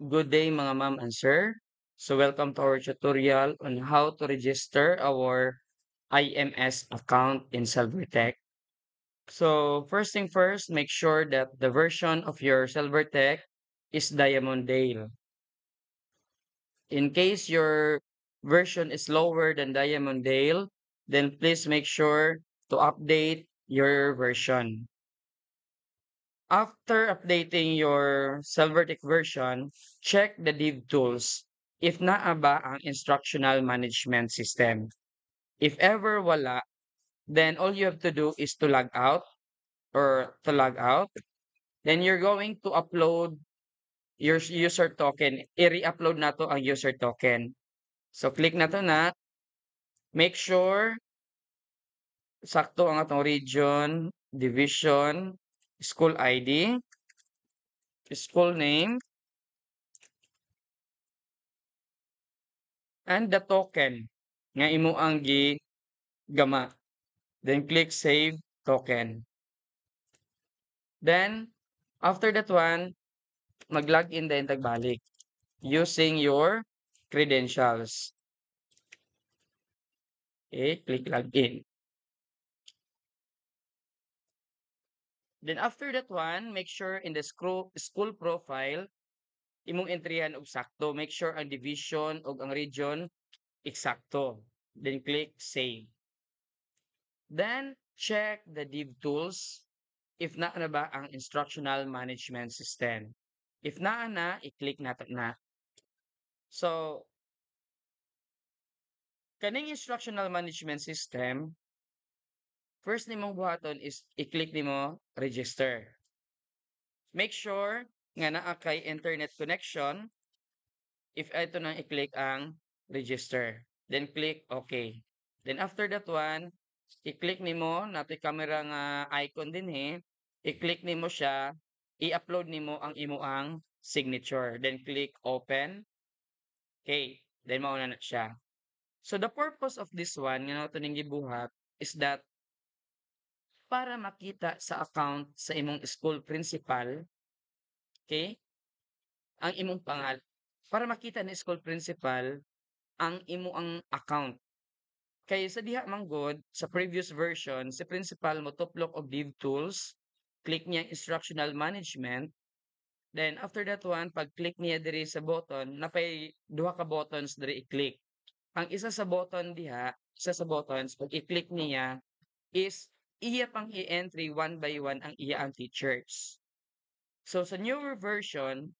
Good day mga ma'am and sir. So welcome to our tutorial on how to register our IMS account in Silvertech. So first thing first, make sure that the version of your Silvertech is Diamond Dale. In case your version is lower than Diamond Dale, then please make sure to update your version. After updating your Silvertech version, check the div tools if naa ba ang instructional management system. If ever wala, then all you have to do is to log out or to log out. Then you're going to upload your user token. I-re-upload na to ang user token. So click na to na. Make sure sakto ang atong region, division, school ID, school name, and the token nga imo ang gama. Then click save token. Then after that one, mag-login din tagbalik using your credentials. Okay, click login. Then after that one, make sure in the school profile imong entryhan og sakto. Make sure ang division og ang region eksakto. Then click save. Then check the div tools if naa na ba ang instructional management system. If naa na, i-click nato na. So, kaning instructional management system, first nimong buhaton is i-click nimo register. Make sure nga naa kay internet connection if ito nang i-click ang register. Then click OK. Then after that one, i-click nimo nato camera nga icon din i-click nimo siya, i-upload nimo ang imo signature. Then click open. Okay, then mauna na siya. So the purpose of this one nga nato ning gibuhat is that para makita sa account sa imong school principal, okay, ang imong para makita ni school principal ang imo account. Kaya sa diha manggod sa previous version, si principal mo tuplok og div tools, click niya instructional management, then after that one, pag click niya diri sa button, napay duha ka buttons diri i-click. Ang isa sa button diha, isa sa buttons, pag i-click niya is iya pang i-entry one by one ang iya ang teachers. So sa newer version,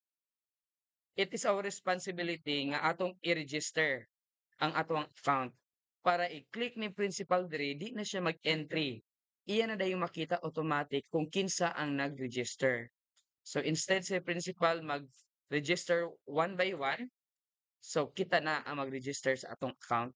it is our responsibility nga atong i-register ang atong account para i-click ni principal diri di na siya mag-entry. Iya na dayon makita automatic kung kinsa ang nag-register. So instead sa principal mag-register one by one, so kita na ang mag-register sa atong account.